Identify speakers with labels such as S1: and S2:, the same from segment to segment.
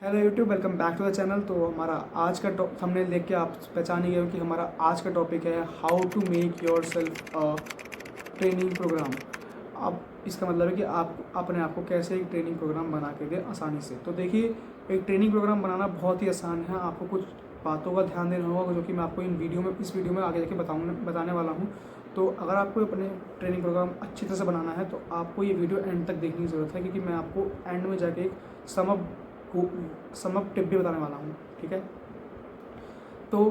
S1: Hello YouTube, welcome back to the channel. तो हमारा आज का थंबनेल देख के आप पहचान ही गए हो कि हमारा आज का टॉपिक है how to make yourself a training programme. अब इसका मतलब है कि आप अपने आप को कैसे एक ट्रेनिंग प्रोग्राम बना के दें आसानी से। तो देखिए, एक ट्रेनिंग प्रोग्राम बनाना बहुत ही आसान है। आपको कुछ बातों का ध्यान देना होगा जो कि मैं आपको इस वीडियो में आगे जाके बताने वाला हूँ। तो अगर आपको अपने ट्रेनिंग प्रोग्राम अच्छी तरह से बनाना है तो आपको ये वीडियो एंड तक देखने की ज़रूरत है, क्योंकि मैं आपको एंड में जाके एक समअप टिप भी बताने वाला हूँ। ठीक है, तो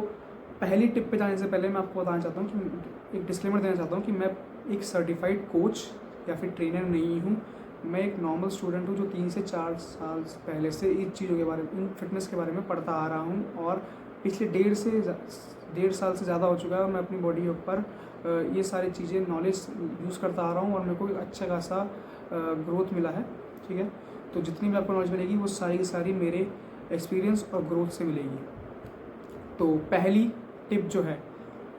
S1: पहली टिप पे जाने से पहले मैं आपको बताना चाहता हूँ कि एक डिस्क्लेमर देना चाहता हूँ कि मैं एक सर्टिफाइड कोच या फिर ट्रेनर नहीं हूँ। मैं एक नॉर्मल स्टूडेंट हूँ जो 3 से 4 साल पहले से इन चीज़ों के बारे में, इन फिटनेस के बारे में पढ़ता आ रहा हूँ, और पिछले 1.5 साल से ज़्यादा हो चुका है मैं अपनी बॉडी के ऊपर ये सारी चीज़ें नॉलेज यूज़ करता आ रहा हूँ, और मेरे को अच्छा खासा ग्रोथ मिला है। ठीक है, तो जितनी भी आपको नॉलेज मिलेगी वो सारी की सारी मेरे एक्सपीरियंस और ग्रोथ से मिलेगी। तो पहली टिप जो है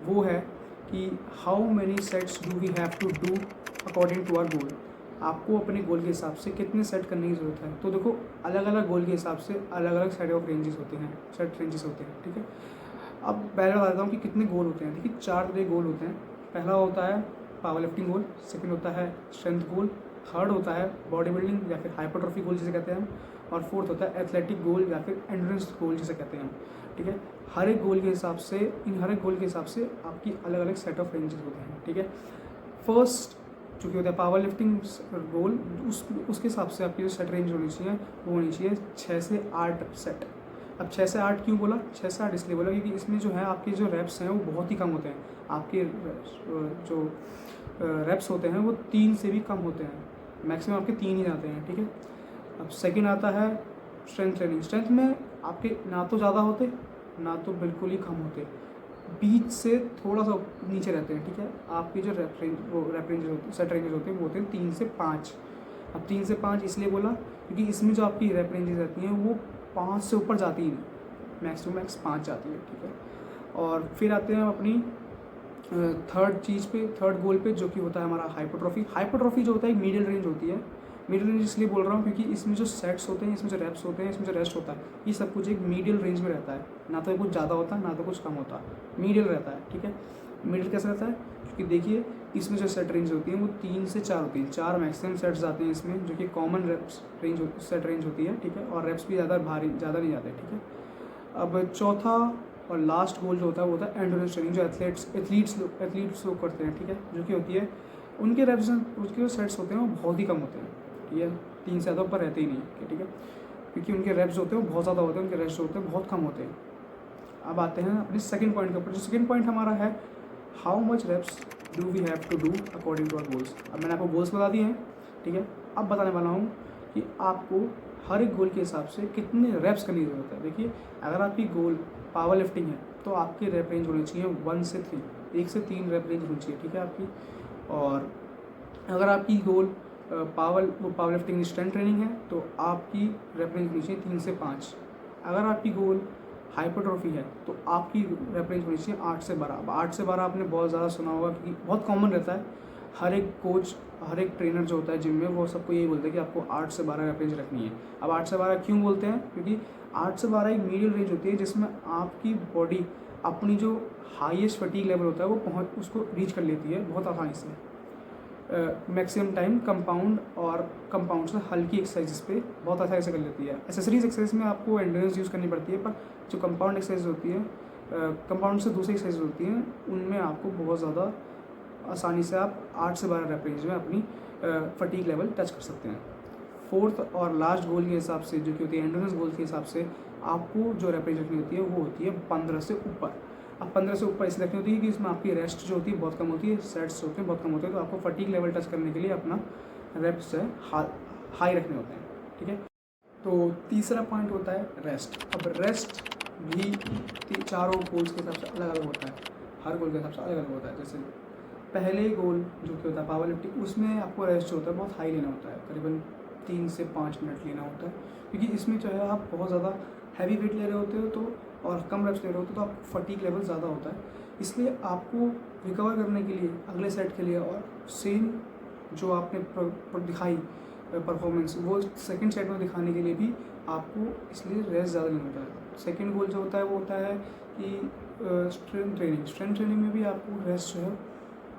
S1: वो है कि how many sets do we have to do according to our goal. आपको अपने गोल के हिसाब से कितने सेट करने की ज़रूरत है। तो देखो, अलग अलग गोल के हिसाब से अलग अलग सेट रेंजेस होते हैं। ठीक है, अब पहले बता देता हूँ कि कितने गोल होते हैं। देखिए, 4 तरह के गोल होते हैं। पहला होता है पावर लिफ्टिंग गोल, सेकंड होता है स्ट्रेंथ गोल, थर्ड होता है बॉडी बिल्डिंग या फिर हाइपरट्रॉफी गोल जिसे कहते हैं हम, और फोर्थ होता है एथलेटिक गोल या फिर एंड्योरेंस गोल जिसे कहते हैं हम। ठीक है, हर एक गोल के हिसाब से आपकी अलग अलग सेट ऑफ रेंजेस होते हैं। ठीक है, फर्स्ट जो कि होता है पावर लिफ्टिंग गोल, उसके हिसाब से आपकी जो सेट रेंज होनी चाहिए वो होनी चाहिए 6 से 8 सेट। अब 6 से 8 क्यों बोला? 6 से 8 इसलिए बोला क्योंकि इसमें जो है आपके जो रेप्स हैं वो बहुत ही कम होते हैं। आपके जो रेप्स होते हैं वो 3 से भी कम होते हैं, मैक्सिमम आपके 3 ही जाते हैं। ठीक है, अब सेकंड आता है स्ट्रेंथ ट्रेनिंग। स्ट्रेंथ में आपके ना तो ज़्यादा होते ना तो बिल्कुल ही कम होते, बीच से थोड़ा सा नीचे रहते हैं। ठीक है, आपकी जो रेप रेंजेस होते हैं, सेट रेंजेस होते हैं वो होते हैं 3 से 5। अब 3 से 5 इसलिए बोला क्योंकि इसमें जो आपकी रेप रेंजेस रहती हैं वो 5 से ऊपर जाती ही नहीं, मैक्स टू मैक्स 5 जाती है। ठीक है, और फिर आते हैं अपनी थर्ड गोल पे जो कि होता है हमारा हाइपरट्रॉफी जो होता है मिडिल रेंज होती है। मिडिल रेंज इसलिए बोल रहा हूँ क्योंकि इसमें जो सेट्स होते हैं, इसमें जो रेप्स होते हैं, इसमें जो रेस्ट होता है, ये सब कुछ एक मीडियल रेंज में रहता है। ना तो कुछ ज़्यादा होता है ना तो कुछ कम होता, मीडियल रहता है। ठीक है, मिडिल कैसे रहता है? क्योंकि देखिए, इसमें जो सेट रेंज होती है वो 3 से 4 होती है। 4 मैक्सिमम सेट्स आते हैं इसमें, जो कि कॉमन सेट रेंज होती है। ठीक है, और रेप्स भी ज़्यादा नहीं जाते। ठीक है, अब चौथा और लास्ट गोल जो होता है वो होता है एंड्योरेंस ट्रेनिंग, जो एथलीट्स लोग करते हैं। ठीक है, जो कि होती है उनके जो सेट्स होते हैं वो बहुत ही कम होते हैं। ठीक है, 3 से ज़्यादा ऊपर रहते ही नहीं। ठीक है, क्योंकि उनके रेप्स होते हैं वो बहुत ज़्यादा होते हैं, उनके रेस्ट होते हैं बहुत कम होते हैं। अब आते हैं अपने सेकंड पॉइंट के ऊपर। जो सेकंड पॉइंट हमारा है how much reps do we have to do according to our goals. अब मैंने आपको गोल्स बता दिए हैं। ठीक है, अब बताने वाला हूँ कि आपको हर एक गोल के हिसाब से कितने रेप्स करने की ज़रूरत है। देखिए, अगर आपकी गोल पावर लिफ्टिंग है तो आपकी रेप रेंज होनी चाहिए 1 से 3, 1 से 3 रेप रेंज होनी चाहिए। ठीक है आपकी, और अगर आपकी गोल पावर लिफ्टिंग स्ट्रेंथ ट्रेनिंग है तो आपकी रेप रेंज होनी चाहिए 3 से 5। अगर आपकी गोल हाइपरट्रॉफी है तो आपकी रेप रेंज होनी चाहिए 8 से 12। अब 8 से 12 आपने बहुत ज़्यादा सुना होगा क्योंकि बहुत कॉमन रहता है। हर एक कोच, हर एक ट्रेनर जो होता है जिम में, वो सबको यही बोलता है कि आपको 8 से 12 रेप रेंज रखनी है। अब 8 से 12 क्यों बोलते हैं? क्योंकि 8 से 12 एक मीडियम रेंज होती है जिसमें आपकी बॉडी अपनी जो हाईएस्ट फटीग लेवल होता है वो उसको रीच कर लेती है बहुत आसानी से। मैक्सिमम टाइम कंपाउंड से हल्की एक्सरसाइज पे बहुत आसानी से कर लेती है। एक्सेसरीज एक्सरसाइज में आपको एंड्योरेंस यूज़ करनी पड़ती है, पर जो कंपाउंड एक्सरसाइज होती है, कंपाउंड से दूसरी एक्सरसाइज होती हैं, उनमें आपको बहुत ज़्यादा आसानी से आप 8 से 12 रेप रेंज में अपनी फटीग लेवल टच कर सकते हैं। फोर्थ और लास्ट गोल के हिसाब से, जो कि होती है एंड्योरेंस गोल के हिसाब से, आपको जो रेप रेंज रखनी होती है वो होती है 15 से ऊपर। अब 15 से ऊपर इसलिए रखनी होती है कि इसमें आपकी रेस्ट जो होती है बहुत कम होती है, सेट्स होते हैं बहुत कम होते हैं, तो आपको फटीग लेवल टच करने के लिए अपना रेप्स है हाई रखने होते हैं। ठीक है, तो तीसरा पॉइंट होता है रेस्ट। अब रेस्ट भी चारों गोल्स के हिसाब से अलग अलग होता है, हर गोल के हिसाब से अलग अलग होता है। जैसे पहले गोल जो कि होता है पावर लिफ्टिंग, उसमें आपको रेस्ट जो होता है बहुत हाई लेना होता है, करीबन 3 से 5 मिनट लेना होता है, क्योंकि इसमें जो है आप बहुत ज़्यादा हैवी वेट ले रहे होते हो तो, और कम रेप्स ले रहे होते हो तो आपको फटीग लेवल ज़्यादा होता है। इसलिए आपको रिकवर करने के लिए अगले सेट के लिए और सेम जो आपने दिखाई परफॉर्मेंस वो सेकंड सेट में दिखाने के लिए भी आपको इसलिए रेस्ट ज़्यादा लेना होता है। सेकेंड गोल जो होता है वो होता है कि स्ट्रेंथ ट्रेनिंग में भी आपको रेस्ट जो है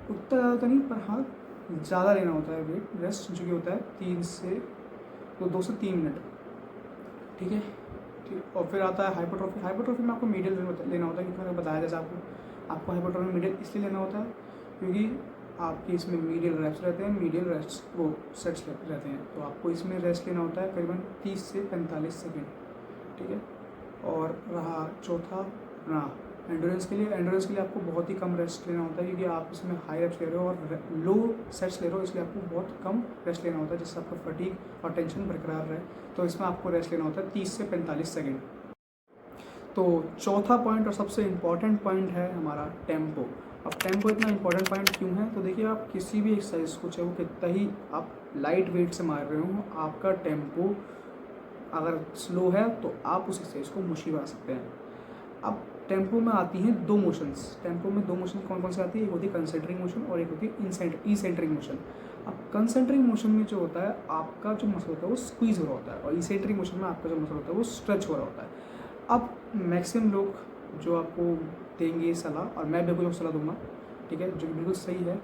S1: उतना ज़्यादा नहीं, पर हाँ ज़्यादा लेना होता है वेट रेस्ट, जो कि होता है 2 से 3 मिनट, ठीक है। ठीक, और फिर आता है हाइपरट्रॉफी में आपको मीडियल लेना होता है, क्योंकि मैंने बताया जैसे आपको हाइपरट्रॉफी मीडियल इसलिए लेना होता है क्योंकि आपके इसमें मीडियल रैप्स रहते हैं, मीडियल रेस्ट वो सेट्स रहते हैं, तो आपको इसमें रेस्ट लेना होता है करीबन 30 से 45 सेकेंड, ठीक है। और रहा चौथा अपना एंडोरेंस के लिए आपको बहुत ही कम रेस्ट लेना होता है, क्योंकि आप इसमें हाई रेप्स ले रहे हो और लो सेट्स ले रहे हो, इसलिए आपको बहुत कम रेस्ट लेना होता है, जिससे आपका फटीग और टेंशन बरकरार रहे। तो इसमें आपको रेस्ट लेना होता है 30 से 45 सेकेंड। तो चौथा पॉइंट और सबसे इम्पॉर्टेंट पॉइंट है हमारा टेम्पो। अब टेम्पो इतना इम्पॉर्टेंट पॉइंट क्यों है, तो देखिए आप किसी भी एक्सरसाइज को चाहे वो कितना ही आप लाइट वेट से मार रहे हो, आपका टेम्पो अगर स्लो है तो आप उस एक्सरसाइज को मुश्किल बना सकते हैं। अब टेम्पो में आती हैं 2 मोशंस। टेम्पो में 2 मोशन कौन कौन से आती है, एक होती है कंसेंट्रिक मोशन और एक होती है इसेंट्रिक मोशन। अब कंसेंट्रिक मोशन में जो होता है आपका जो मसल होता है वो स्क्वीज़ हो रहा होता है, और इसेंट्रिक मोशन में आपका जो मसल होता है वो स्ट्रेच हो रहा होता है। अब मैक्सिमम लोग जो आपको देंगे सलाह, और मैं भी आपको सलाह दूंगा, ठीक है, जो कि बिल्कुल सही है,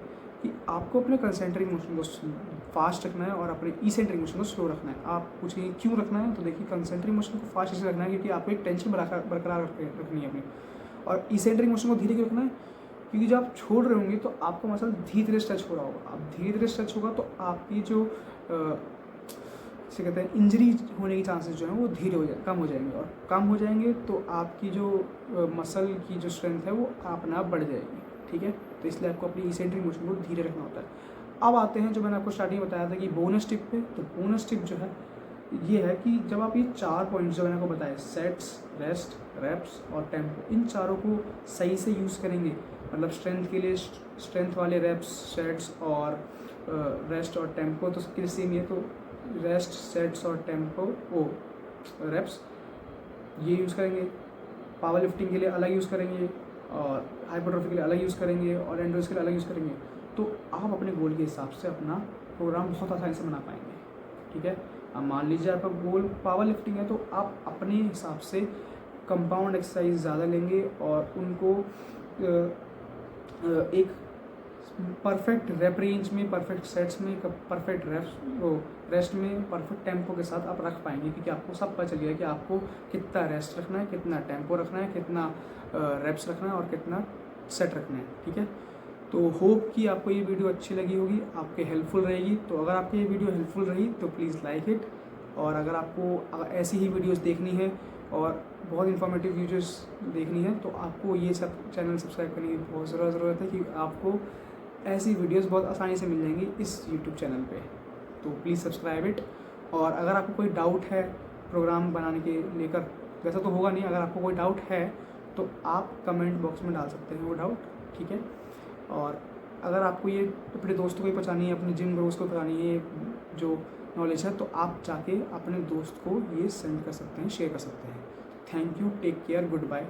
S1: कि आपको अपने कंसेंट्रिक मोशन को फास्ट रखना है और अपने इसेंट्रिक मोशन को स्लो रखना है। आप पूछेंगे क्यों रखना है, तो देखिए कंसेंट्रिक मोशन को फास्ट इसलिए रखना है क्योंकि आपको एक टेंशन बरकरार रखनी है अपनी, और इसेंट्रिक मोशन को धीरे क्यों रखना है, क्योंकि जब आप छोड़ रहे होंगे तो आपका मसल धीरे धीरे स्ट्रेच हो रहा होगा। अब धीरे धीरे स्ट्रेच होगा तो आपकी जो से कहते हैं इंजरी होने के चांसेस जो हैं वो कम हो जाएंगे, और कम हो जाएंगे तो आपकी जो मसल की जो स्ट्रेंथ है वो अपने आप बढ़ जाएगी, ठीक है। तो इसलिए आपको अपनी इसेंट्रिक मोशन को धीरे रखना होता है। अब आते हैं जो मैंने आपको स्टार्टिंग में बताया था कि बोनस टिप पे, तो बोनस टिप जो है ये है कि जब आप ये 4 पॉइंट्स जो मैंने आपको बताए, सेट्स, रेस्ट, रेप्स और टेम्पो, इन चारों को सही से यूज़ करेंगे, मतलब स्ट्रेंथ के लिए स्ट्रेंथ वाले रेप्स, सेट्स और रेस्ट और टेम्पो तो सबके लिए सेम ही है, तो रेस्ट, सेट्स और टेम्पो वो रेप्स ये यूज़ करेंगे। पावर लिफ्टिंग के लिए अलग यूज़ करेंगे, और हाइपरट्रॉफी के लिए अलग यूज़ करेंगे, और एंडोरेंस के लिए अलग यूज़ करेंगे। तो आप अपने गोल के हिसाब से अपना प्रोग्राम बहुत आसानी से बना पाएंगे, ठीक है। अब मान लीजिए आपका गोल पावर लिफ्टिंग है, तो आप अपने हिसाब से कंपाउंड एक्सरसाइज ज़्यादा लेंगे और उनको एक परफेक्ट रेप रेंज में, परफेक्ट सेट्स में, परफेक्ट रेस्ट में, परफेक्ट टेम्पो के साथ आप रख पाएंगे, क्योंकि आपको सब पता चल गया कि आपको कितना रेस्ट रखना है, कितना टेम्पो रखना है, कितना रेप्स रखना है और कितना सेट रखना है, ठीक है। तो होप कि आपको ये वीडियो अच्छी लगी होगी, आपके हेल्पफुल रहेगी। तो अगर आपको ये वीडियो हेल्पफुल रही तो प्लीज़ लाइक इट, और अगर आपको ऐसी ही वीडियोस देखनी है और बहुत इन्फॉर्मेटिव वीडियोस देखनी है तो आपको ये सब चैनल सब्सक्राइब करने की बहुत ज़रूरत है, कि आपको ऐसी वीडियोस बहुत आसानी से मिल जाएंगी इस यूट्यूब चैनल पे। तो प्लीज़ सब्सक्राइब इट। और अगर आपको कोई डाउट है प्रोग्राम बनाने के लेकर, वैसा तो होगा नहीं, अगर आपको कोई डाउट है तो आप कमेंट बॉक्स में डाल सकते हैं वो डाउट, ठीक है। और अगर आपको ये अपने दोस्तों को ही पहुँचानी है, अपने जिम ग्रोस को पहुँचानी है जो नॉलेज है, तो आप जाके अपने दोस्त को ये सेंड कर सकते हैं, शेयर कर सकते हैं। Thank you, take care, good bye.